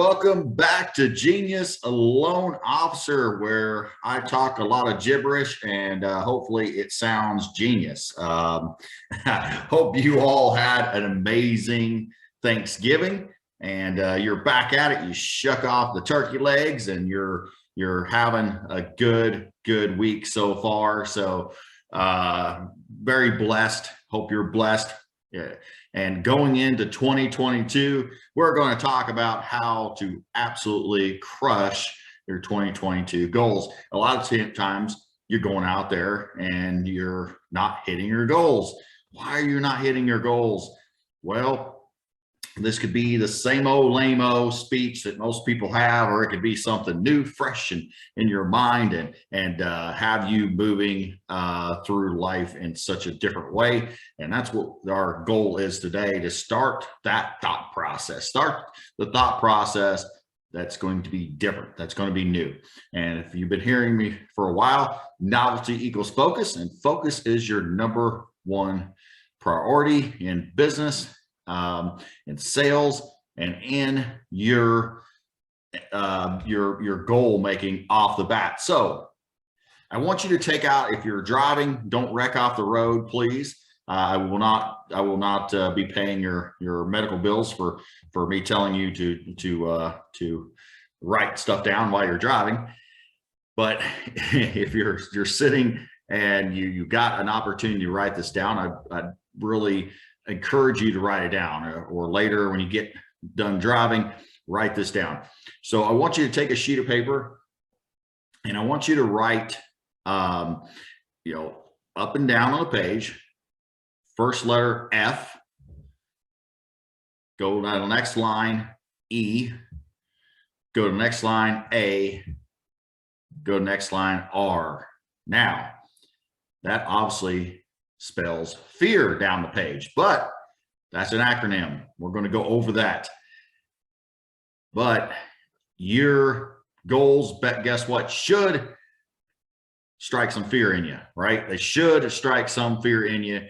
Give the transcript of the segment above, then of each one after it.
welcome back to Genius Loan Officer, where I talk a lot of gibberish and hopefully it sounds genius. Hope you all had an amazing Thanksgiving and you're back at it. You shuck off the turkey legs and you're having a good week so far. So very blessed. Hope you're blessed. Yeah. And going into 2022, we're going to talk about how to absolutely crush your 2022 goals. A lot of times you're going out there and you're not hitting your goals. Why are you not hitting your goals? Well, this could be the same old lame-o speech that most people have, or it could be something new, fresh in your mind and have you moving through life in such a different way. And that's what our goal is today, to start that thought process. Start the thought process that's going to be different, that's going to be new. And if you've been hearing me for a while, novelty equals focus, and focus is your number one priority in business, in sales, and in your goal making off the bat. So I want you to take out, if you're driving, don't wreck off the road, please. I will not be paying your medical bills for me telling you to write stuff down while you're driving. But if you're sitting and you got an opportunity to write this down, I'd really encourage you to write it down, or later when you get done driving, write this down. So I want you to take a sheet of paper and I want you to write, up and down on the page, first letter F, go to the next line, E, go to the next line, A, go to the next line, R. Now, that obviously spells fear down the page, but that's an acronym. We're going to go over that. But your goals, guess what, should strike some fear in you, right? They should strike some fear in you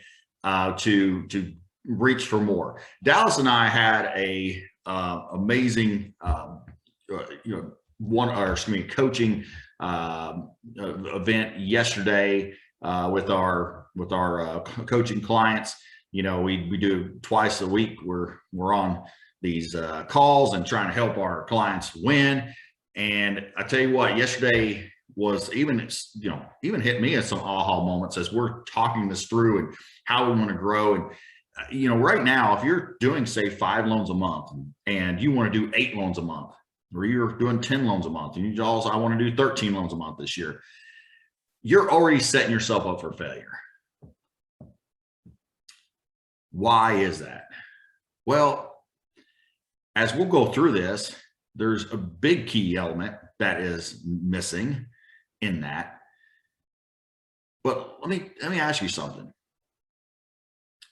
to reach for more. Dallas and I had a amazing coaching event yesterday with our coaching clients. We do twice a week. We're on these calls and trying to help our clients win. And I tell you what, yesterday was even hit me at some aha moments as we're talking this through and how we want to grow. And right now, if you're doing, say, 5 loans a month and you want to do 8 loans a month, or you're doing 10 loans a month and you also, I want to do 13 loans a month this year, you're already setting yourself up for failure. Why is that? Well, as we'll go through this, there's a big key element that is missing in that. But let me ask you something.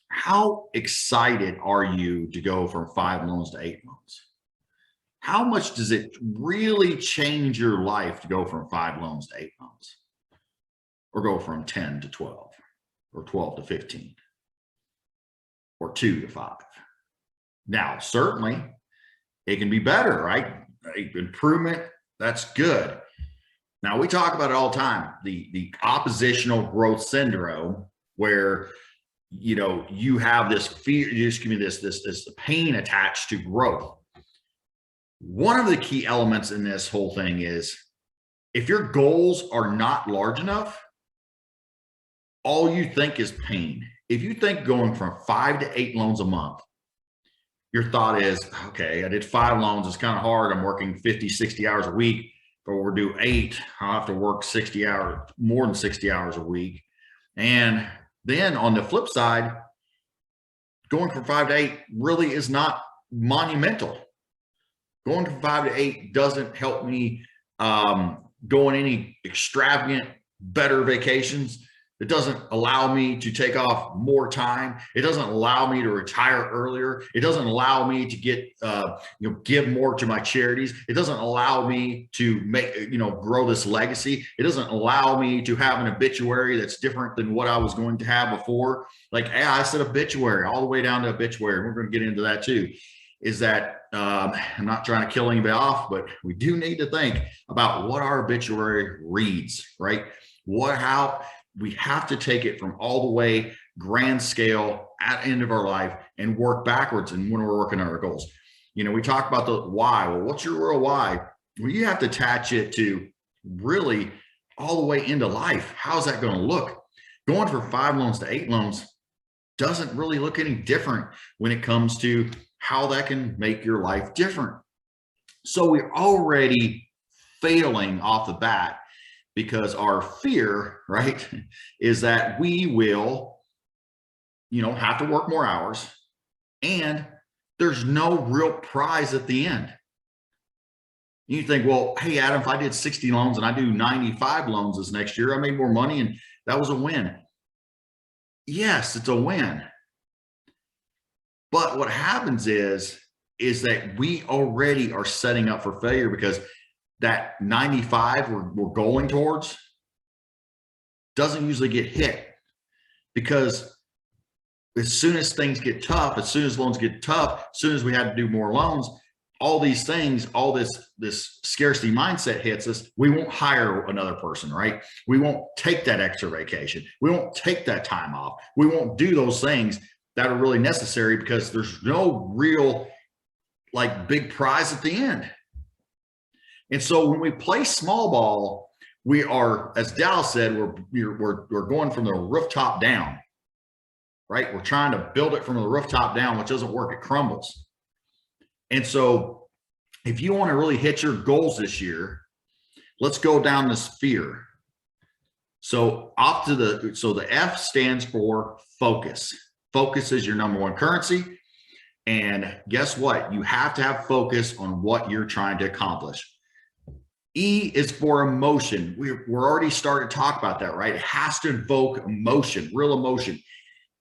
How excited are you to go from 5 loans to 8 loans? How much does it really change your life to go from 5 loans to 8 loans? Or go from 10 to 12, or 12 to 15, or 2 to 5. Now, certainly it can be better, right? Improvement, that's good. Now, we talk about it all the time, the oppositional growth syndrome, where you have this fear, this pain attached to growth. One of the key elements in this whole thing is, if your goals are not large enough, all you think is pain. If you think going from 5 to 8 loans a month, your thought is, okay, I did 5 loans. It's kind of hard. I'm working 50, 60 hours a week. But we'll do 8. I'll have to work 60 hours, more than 60 hours a week. And then on the flip side, going from 5 to 8 really is not monumental. Going from 5 to 8 doesn't help me go on any extravagant, better vacations. It doesn't allow me to take off more time. It doesn't allow me to retire earlier. It doesn't allow me to get, give more to my charities. It doesn't allow me to make, grow this legacy. It doesn't allow me to have an obituary that's different than what I was going to have before. Like, I said obituary all the way down to obituary. We're going to get into that too. is that I'm not trying to kill anybody off, but we do need to think about what our obituary reads, right? How we have to take it from all the way grand scale at the end of our life and work backwards. And when we're working on our goals, we talk about the why. Well, what's your real why? Well, you have to attach it to really all the way into life. How's that going to look? Going from 5 loans to 8 loans doesn't really look any different when it comes to how that can make your life different. So we're already failing off the bat because our fear, right, is that we will, have to work more hours and there's no real prize at the end. You think, well, hey, Adam, if I did 60 loans and I do 95 loans this next year, I made more money and that was a win. Yes, it's a win. But what happens is that we already are setting up for failure because that 95 we're going towards doesn't usually get hit, because as soon as things get tough, as soon as loans get tough, as soon as we had to do more loans, all these things, all this scarcity mindset hits us. We won't hire another person, right? We won't take that extra vacation. We won't take that time off. We won't do those things that are really necessary because there's no real big prize at the end. And so when we play small ball, we are, as Dallas said, we're going from the rooftop down, right? We're trying to build it from the rooftop down, which doesn't work. It crumbles. And so if you want to really hit your goals this year, let's go down this FEAR. So the F stands for focus. Focus is your number one currency. And guess what? You have to have focus on what you're trying to accomplish. E is for emotion. We're already starting to talk about that, right? It has to invoke emotion, real emotion.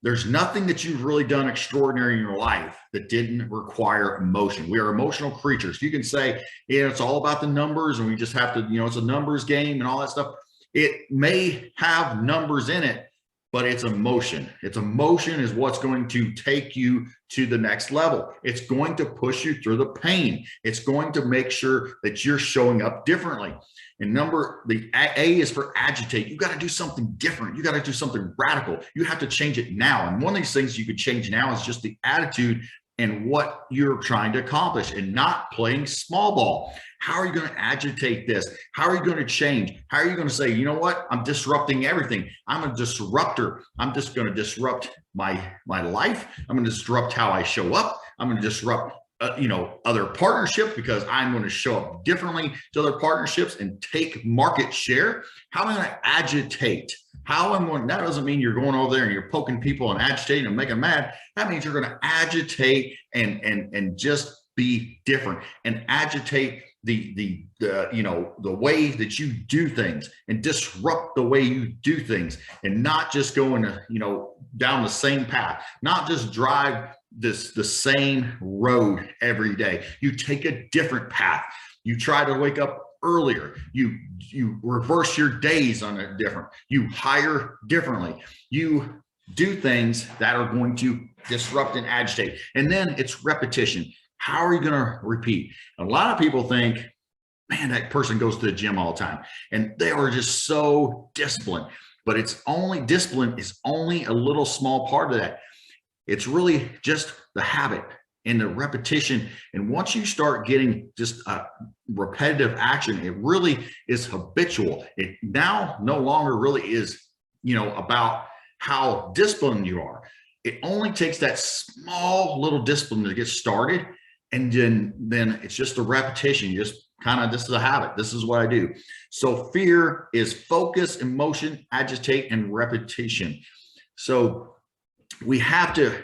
There's nothing that you've really done extraordinary in your life that didn't require emotion. We are emotional creatures. You can say, it's all about the numbers and we just have to, it's a numbers game and all that stuff. It may have numbers in it, but it's emotion. It's emotion is what's going to take you to the next level. It's going to push you through the pain. It's going to make sure that you're showing up differently. And the A is for agitate. You got to do something different. You got to do something radical. You have to change it now. And one of these things you could change now is just the attitude and what you're trying to accomplish and not playing small ball. How are you going to agitate this? How are you going to change? How are you going to say, you know what? I'm disrupting everything. I'm a disruptor. I'm just going to disrupt my life. I'm going to disrupt how I show up. I'm going to disrupt other partnerships because I'm going to show up differently to other partnerships and take market share. How am I going to agitate? That doesn't mean you're going over there and you're poking people and agitating and making them mad. That means you're going to agitate and just be different and agitate the way that you do things and disrupt the way you do things and not just going down the same path, not just drive the same road every day. You take a different path. You try to wake up earlier. You reverse your days on it different. You hire differently. You do things that are going to disrupt and agitate. And then it's repetition. How are you going to repeat? A lot of people think, man, that person goes to the gym all the time and they are just so disciplined, but discipline is only a little small part of that. It's really just the habit and the repetition. And once you start getting just a repetitive action, it really is habitual. It now no longer really is, about how disciplined you are. It only takes that small little discipline to get started. And then it's just a repetition. You just this is a habit. This is what I do. So FEAR is focus, emotion, agitate, and repetition. So we have to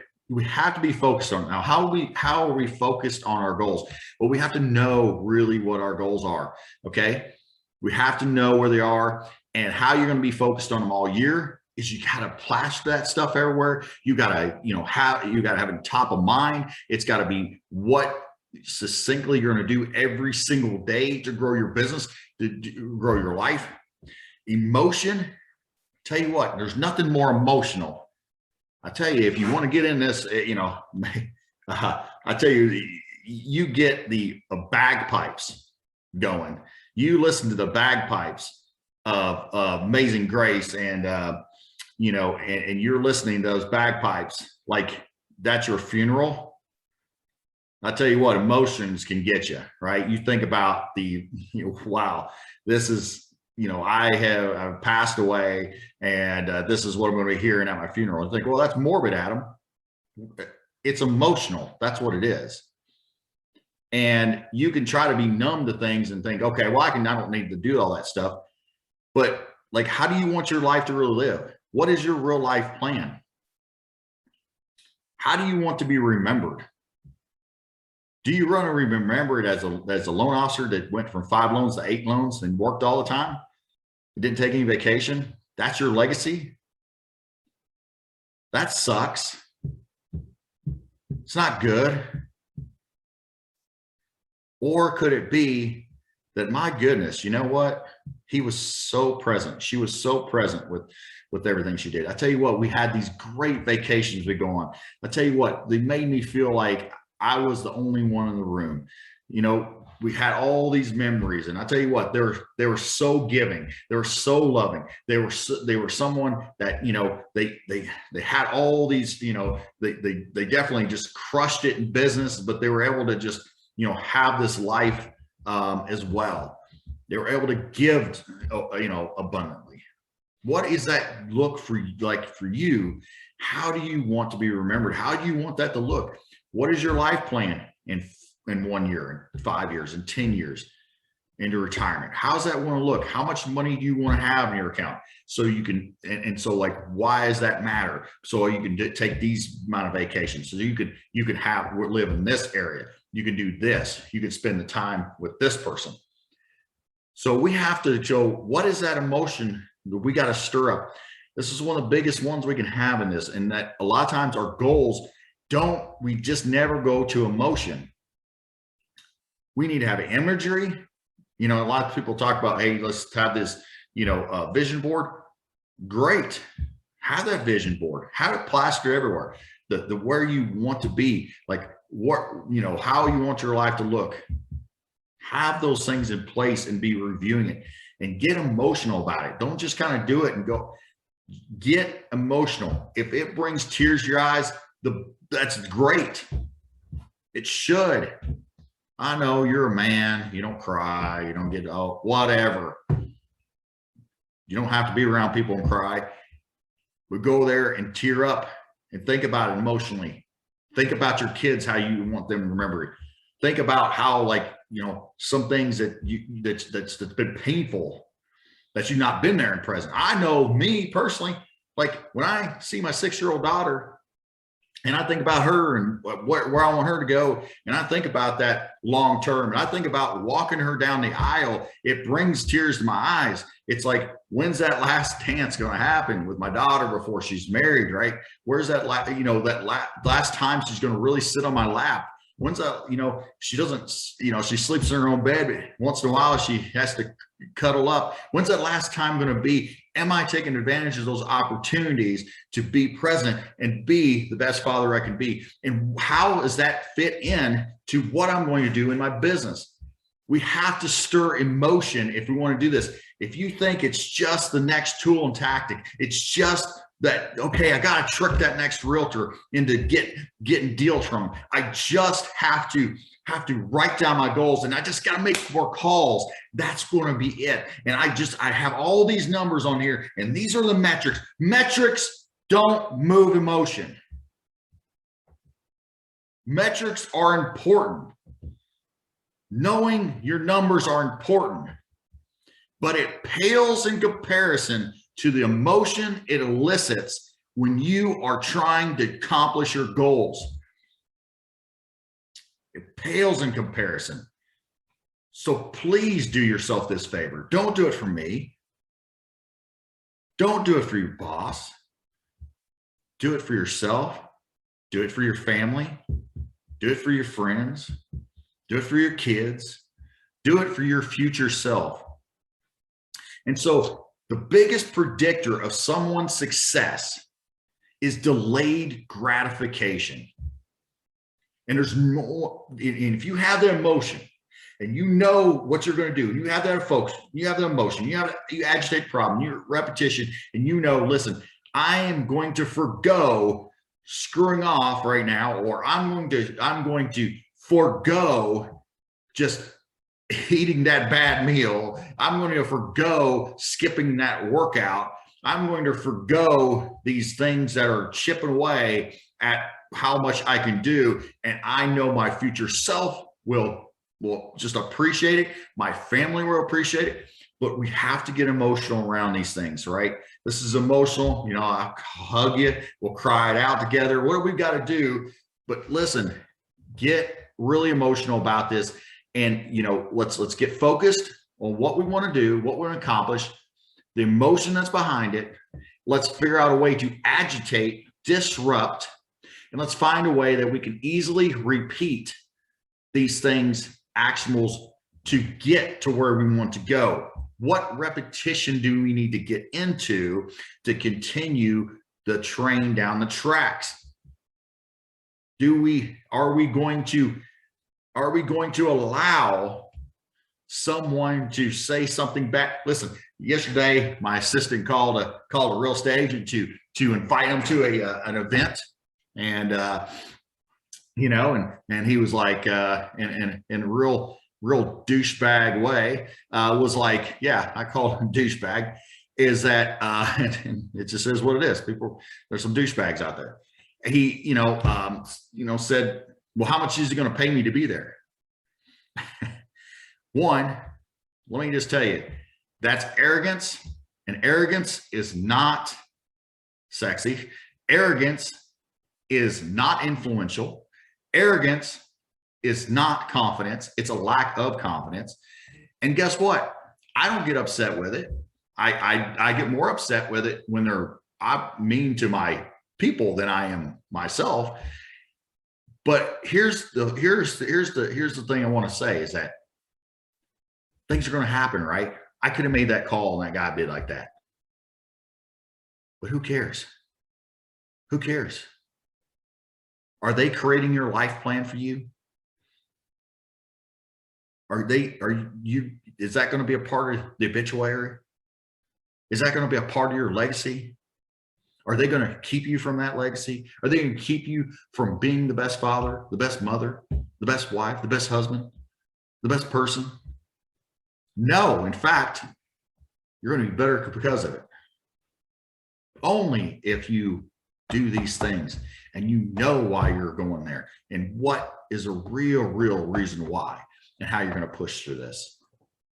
be focused on now. How are we focused on our goals? Well, we have to know really what our goals are. Okay. We have to know where they are, and how you're going to be focused on them all year is you got to plaster that stuff everywhere. You got to, have it top of mind. It's got to be what succinctly you're going to do every single day to grow your business, to grow your life. Emotion, tell you what, there's nothing more emotional. I tell you, if you want to get in this, I tell you, you get the bagpipes going. You listen to the bagpipes of Amazing Grace, and you know, and you're listening to those bagpipes like that's your funeral. I tell you what, emotions can get you, right? You think about the, you know, wow, this is, you know, I've passed away, and this is what I'm going to be hearing at my funeral. I think, well, that's morbid, Adam. It's emotional. That's what it is. And you can try to be numb to things and think, okay, well, I don't need to do all that stuff. But like, how do you want your life to really live? What is your real life plan? How do you want to be remembered? Do you want to be remembered as a loan officer that went from 5 loans to 8 loans and worked all the time? Didn't take any vacation? That's your legacy? That sucks. It's not good. Or could it be that, my goodness, you know what? He was so present. She was so present with everything she did. I tell you what, we had these great vacations we go on. I tell you what, they made me feel like I was the only one in the room. You know, we had all these memories, and I tell you what, they were so giving. They were so loving. They were someone that, you know, they had all these, you know, they definitely just crushed it in business, but they were able to just, you know, have this life as well. They were able to give, you know, abundantly. What is that look for you? How do you want to be remembered? How do you want that to look? What is your life plan in 1 year, in 5 years, in 10 years into retirement? How's that want to look? How much money do you want to have in your account? So you can, and so like, why does that matter? So you can take these amount of vacations. So you could live in this area. You can do this. You can spend the time with this person. So we have to show, what is that emotion that we got to stir up? This is one of the biggest ones we can have in this. And that a lot of times our goals we just never go to emotion. We need to have imagery. You know, a lot of people talk about, hey, let's have this, you know, vision board. Great. Have that vision board. Have it plastered everywhere. The where you want to be, like what, you know, how you want your life to look. Have those things in place and be reviewing it, and get emotional about it. Don't just kind of do it and go. Get emotional. If it brings tears to your eyes, that's great. It should. I know you're a man. You don't cry. You don't get, oh, whatever. You don't have to be around people and cry. But go there and tear up and think about it emotionally. Think about your kids, how you want them to remember it. Think about how, like, you know, some things that's been painful, that you've not been there in present. I know me personally, like when I see my 6-year-old daughter and I think about her and where I want her to go, and I think about that long term, and I think about walking her down the aisle, it brings tears to my eyes. It's like, when's that last dance going to happen with my daughter before she's married, right? Where's that, last time she's going to really sit on my lap? When's that, you know, she doesn't, you know, she sleeps in her own bed, but once in a while she has to cuddle up. When's that last time going to be? Am I taking advantage of those opportunities to be present and be the best father I can be? And how does that fit in to what I'm going to do in my business? We have to stir emotion if we want to do this. If you think it's just the next tool and tactic, it's just that, okay, I got to trick that next realtor into getting deals from them. I just have to write down my goals, and I just got to make more calls. That's going to be it. And I have all these numbers on here, and these are the metrics. Metrics don't move emotion. Metrics are important. Knowing your numbers are important, but it pales in comparison to the emotion it elicits when you are trying to accomplish your goals. It pales in comparison. So please do yourself this favor. Don't do it for me. Don't do it for your boss. Do it for yourself. Do it for your family. Do it for your friends. Do it for your kids. Do it for your future self. And so the biggest predictor of someone's success is delayed gratification. And there's more, and if you have the emotion and you know what you're going to do, and you have that focus, you have the emotion, you agitate the problem, you repetition, and you know, listen, I am going to forgo screwing off right now, or I'm going to forgo just eating that bad meal. I'm going to forgo skipping that workout. I'm going to forgo these things that are chipping away at how much I can do. And I know my future self will just appreciate it. My family will appreciate it. But we have to get emotional around these things, right? This is emotional. You know, I'll hug you. We'll cry it out together. What do we got to do? But listen, get really emotional about this. And, you know, let's get focused on what we want to do, what we want to accomplish, the emotion that's behind it. Let's figure out a way to agitate, disrupt, and let's find a way that we can easily repeat these things, actionables, to get to where we want to go. What repetition do we need to get into to continue the train down the tracks? Are we going to allow someone to say something back? Listen, yesterday my assistant called a real estate agent to invite him to an event, and you know, and he was like, in a real douchebag way, was like, yeah, I called him douchebag. Is that and it just is what it is. There's some douchebags out there. He, said, well, how much is he going to pay me to be there? One, let me just tell you, that's arrogance, and arrogance is not sexy. Arrogance is not influential. Arrogance is not confidence. It's a lack of confidence. And guess what? I don't get upset with it. I get more upset with it when they're mean to my people than I am myself. But here's the thing I want to say is that things are going to happen, right? I could have made that call and that guy did like that. But who cares? Who cares? Are they creating your life plan for you? Is that going to be a part of the obituary? Is that going to be a part of your legacy? Are they going to keep you from that legacy? Are they going to keep you from being the best father, the best mother, the best wife, the best husband, the best person? No, in fact, you're going to be better because of it. Only if you do these things and you know why you're going there and what is a real reason why and how you're going to push through this.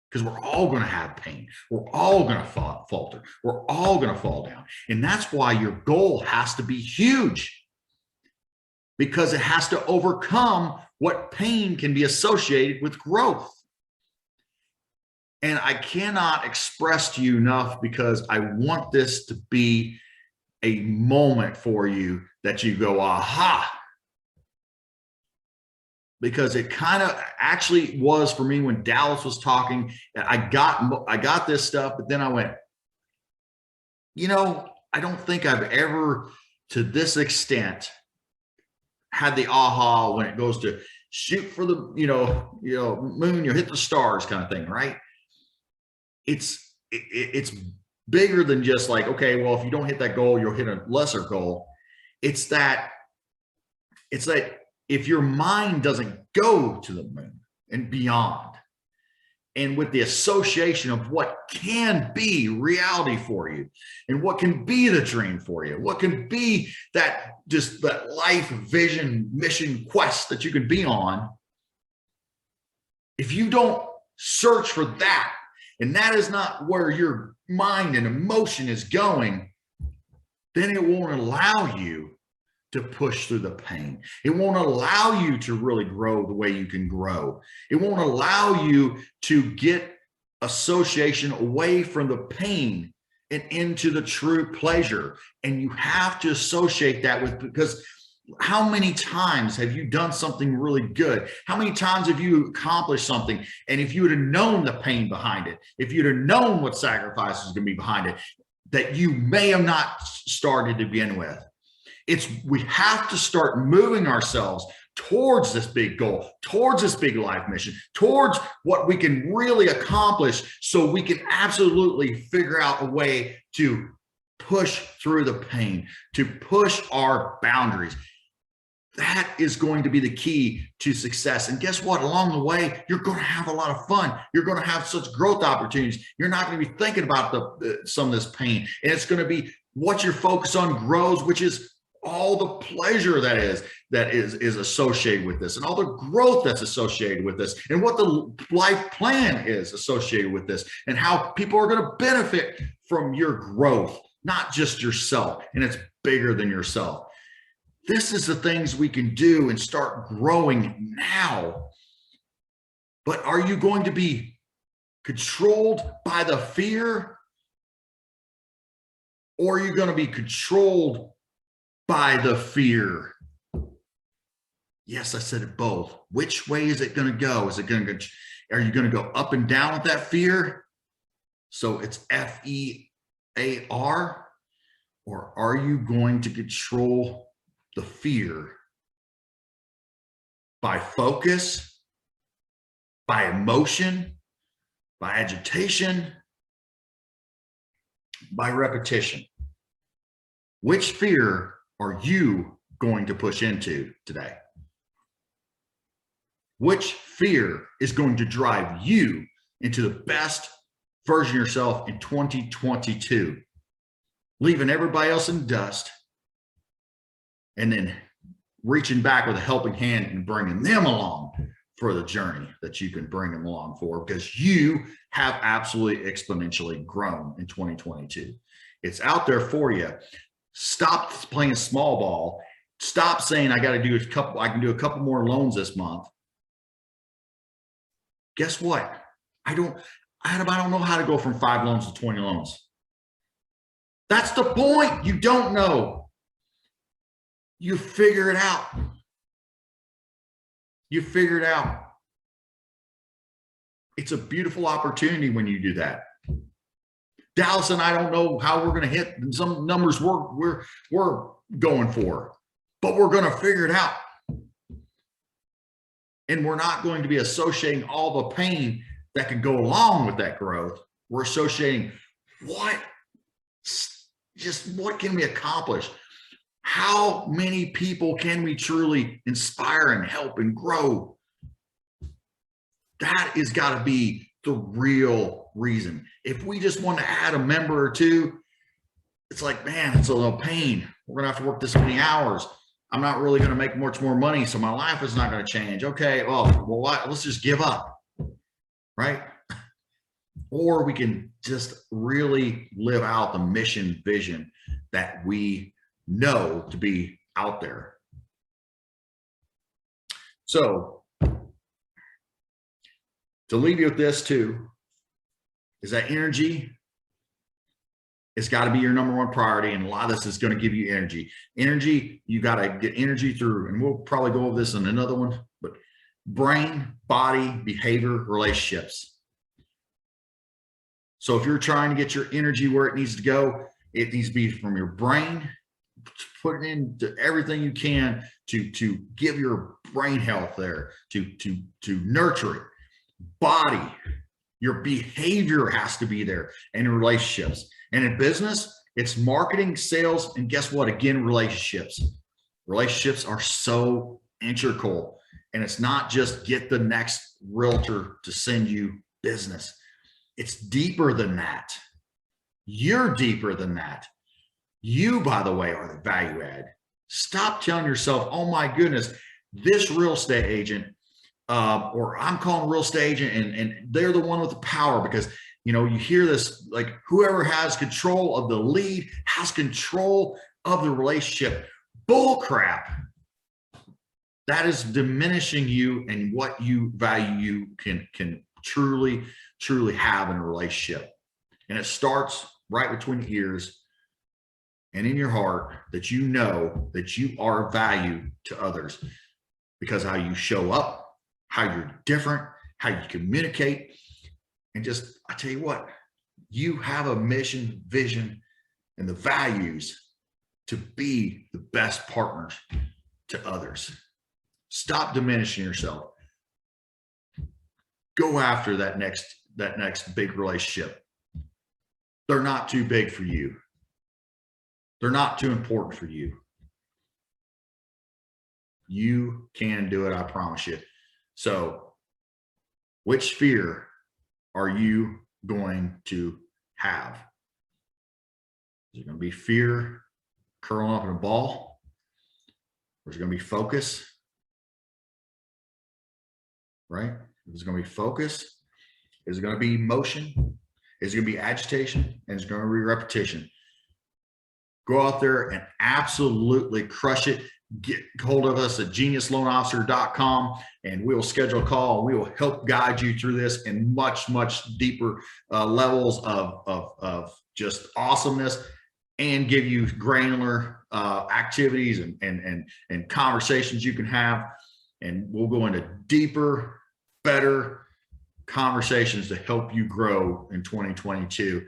Because we're all going to have pain. We're all going to falter. We're all going to fall down. And that's why your goal has to be huge, because it has to overcome what pain can be associated with growth. And I cannot express to you enough, because I want this to be a moment for you that you go, aha. Because it kind of actually was for me when Dallas was talking. I got this stuff, but then I went, I don't think I've ever to this extent had the aha when it goes to shoot for the, moon, you hit the stars kind of thing, right? It's bigger than just like, okay, well, if you don't hit that goal, you'll hit a lesser goal. It's that if your mind doesn't go to the moon and beyond, and with the association of what can be reality for you and what can be the dream for you, what can be that life vision, mission, quest that you can be on, if you don't search for that, and that is not where your mind and emotion is going, then it won't allow you to push through the pain. It won't allow you to really grow the way you can grow. It won't allow you to get association away from the pain and into the true pleasure. And you have to associate that with, because how many times have you done something really good? How many times have you accomplished something? And if you would have known the pain behind it, if you'd have known what sacrifices going to be behind it, that you may have not started to begin with. We have to start moving ourselves towards this big goal, towards this big life mission, towards what we can really accomplish, so we can absolutely figure out a way to push through the pain, to push our boundaries. That is going to be the key to success. And guess what? Along the way, you're going to have a lot of fun. You're going to have such growth opportunities. You're not going to be thinking about some of this pain. And it's going to be what your focus on grows, which is all the pleasure that is associated with this, and all the growth that's associated with this, and what the life plan is associated with this, and how people are going to benefit from your growth, not just yourself. And it's bigger than yourself. This is the things we can do and start growing now. But are you going to be controlled by the fear? Or are you going to be controlled by the fear? Yes, I said it both. Which way is it going to go? Is it going to go, are you going to go up and down with that fear? So it's F.E.A.R. Or are you going to control the fear by focus, by emotion, by agitation, by repetition? Which fear are you going to push into today? Which fear is going to drive you into the best version of yourself in 2022, leaving everybody else in dust, and then reaching back with a helping hand and bringing them along for the journey that you can bring them along for, because you have absolutely exponentially grown in 2022. It's out there for you. Stop playing small ball. Stop saying I can do a couple more loans this month. Guess what? I don't know how to go from 5 loans to 20 loans. That's the point. You don't know. You figure it out. You figure it out. It's a beautiful opportunity when you do that. Dallas and I don't know how we're going to hit some numbers we're going for, but we're going to figure it out. And we're not going to be associating all the pain that can go along with that growth. We're associating what can we accomplish? How many people can we truly inspire and help and grow? That has got to be the real reason. If we just want to add a member or two, it's like, man, it's a little pain. We're going to have to work this many hours. I'm not really going to make much more money, so my life is not going to change. Okay, well, let's just give up, right? Or we can just really live out the mission vision that we know to be out there. So to leave you with this too, is that energy, it's got to be your number one priority. And a lot of this is going to give you energy. Energy, you got to get energy through, and we'll probably go over this in another one, but brain, body, behavior, relationships. So if you're trying to get your energy where it needs to go, it needs to be from your brain, putting into everything you can to give your brain health there, to nurture it. Body, your behavior has to be there, and in relationships. And in business, it's marketing, sales, and guess what? Again, relationships. Relationships are so integral, and it's not just get the next realtor to send you business. It's deeper than that. You're deeper than that. You, by the way, are the value add. Stop telling yourself, oh my goodness, this real estate agent, or I'm calling a real estate agent and they're the one with the power, because you know, you hear this, like whoever has control of the lead has control of the relationship. Bull crap. That is diminishing you and what you value you can truly have in a relationship. And it starts right between the ears and in your heart, that you know that you are valued to others, because how you show up, how you're different, how you communicate, and just, I tell you what, you have a mission, vision, and the values to be the best partners to others. Stop diminishing yourself. Go after that next big relationship. They're not too big for you. They're not too important for you. You can do it, I promise you. So, which fear are you going to have? Is it going to be fear curling up in a ball? Or is it going to be focus? Right? Is it going to be focus? Is it going to be motion? Is it going to be agitation? And is it going to be repetition? Go out there and absolutely crush it. Get hold of us at geniusloanofficer.com and we'll schedule a call. We will help guide you through this in much, much deeper levels of just awesomeness, and give you granular activities and conversations you can have. And we'll go into deeper, better conversations to help you grow in 2022.